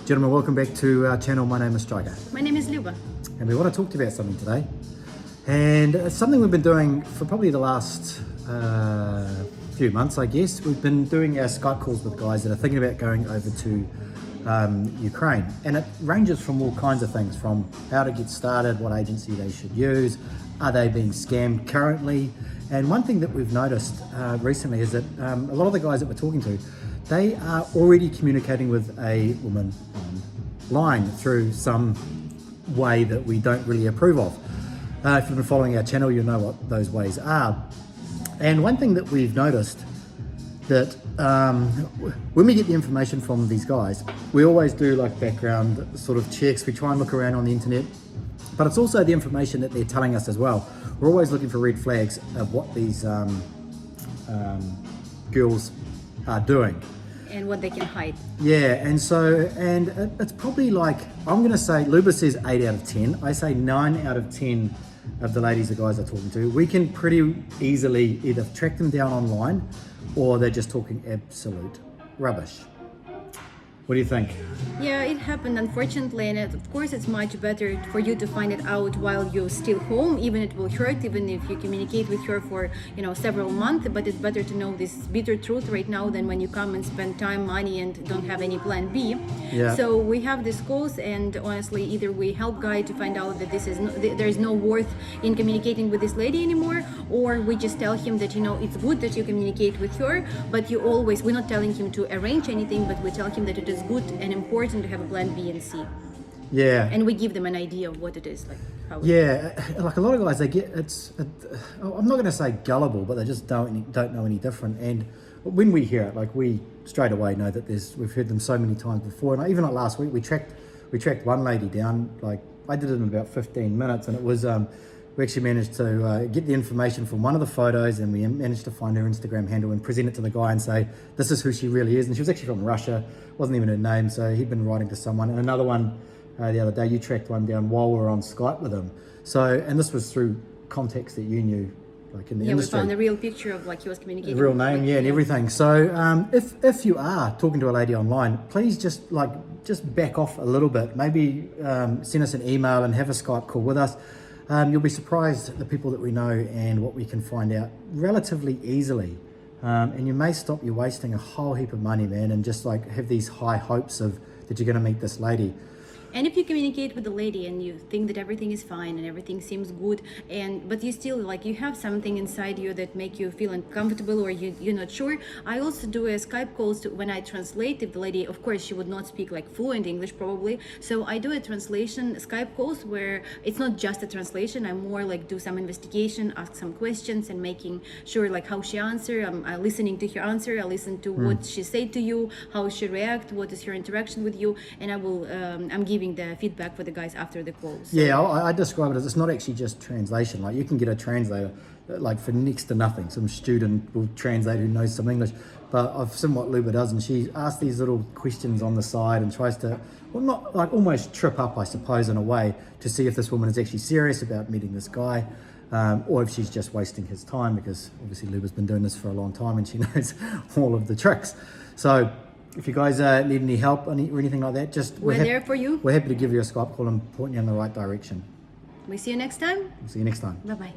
Gentlemen, welcome back to our channel. My name is Striker. My name is Luba. And we want to talk to you about something today. And it's something we've been doing for probably the last few months, I guess. We've been doing our Skype calls with guys that are thinking about going over to Ukraine. And it ranges from all kinds of things, from how to get started, what agency they should use, are they being scammed currently. And one thing that we've noticed recently is that a lot of the guys that we're talking to, they are already communicating with a woman online through some way that we don't really approve of. If you've been following our channel, you'll know what those ways are. And one thing that we've noticed that when we get the information from these guys, we always do like background sort of checks. We try and look around on the internet, but it's also the information that they're telling us as well. We're always looking for red flags of what these girls are doing. And what they can hide. Yeah, and it's probably like, I'm going to say, Luba says 8 out of 10. I say 9 out of 10 of the ladies the guys are talking to. We can pretty easily either track them down online or they're just talking absolute rubbish. What do you think? Yeah, it happened unfortunately, and of course it's much better for you to find it out while you're still home. Even it will hurt, even if you communicate with her for several months. But it's better to know this bitter truth right now than when you come and spend time, money, and don't have any plan B. Yeah. So we have these calls, and honestly, either we help guy to find out that there is no worth in communicating with this lady anymore, or we just tell him that it's good that you communicate with her, but we're not telling him to arrange anything, but we tell him that it is good and important to have a plan B and C. Yeah. And we give them an idea of what it is, like how. Like a lot of guys, they get I'm not going to say gullible, but they just don't know any different. And when we hear it, like we straight away know that we've heard them so many times before. And even like last week, we tracked one lady down. Like I did it in about 15 minutes, and it was we actually managed to get the information from one of the photos, and we managed to find her Instagram handle and present it to the guy and say, this is who she really is. And she was actually from Russia, wasn't even her name, so he'd been writing to someone. And another one the other day, you tracked one down while we were on Skype with him. So, and this was through contacts that you knew, like in the industry. We found a real picture of like he was communicating. The real name, and everything. So if you are talking to a lady online, please just back off a little bit. Maybe send us an email and have a Skype call with us. You'll be surprised at the people that we know and what we can find out relatively easily. And you may stop you wasting a whole heap of money, man, and just like have these high hopes of that you're going to meet this lady. And if you communicate with the lady and you think that everything is fine and everything seems good, but you still you have something inside you that make you feel uncomfortable or you're not sure, I also do a Skype calls when I translate. If the lady, of course, she would not speak like fluent English probably, so I do a translation Skype calls where it's not just a translation. I more like do some investigation, ask some questions, and making sure like how she answer. I'm listening to her answer. I listen to what she said to you, how she react, what is her interaction with you, and I will I'm giving the feedback for the guys after the call. So. Yeah, I describe it as it's not actually just translation. Like you can get a translator like for next to nothing. Some student will translate who knows some English, but I've seen what Luba does, and she asks these little questions on the side and tries to, well, not like almost trip up, I suppose, in a way, to see if this woman is actually serious about meeting this guy, or if she's just wasting his time, because obviously Luba's been doing this for a long time and she knows all of the tricks. So if you guys need any help or anything like that, we're there for you. We're happy to give you a Skype call and point you in the right direction. We see you next time. See you next time. Bye-bye.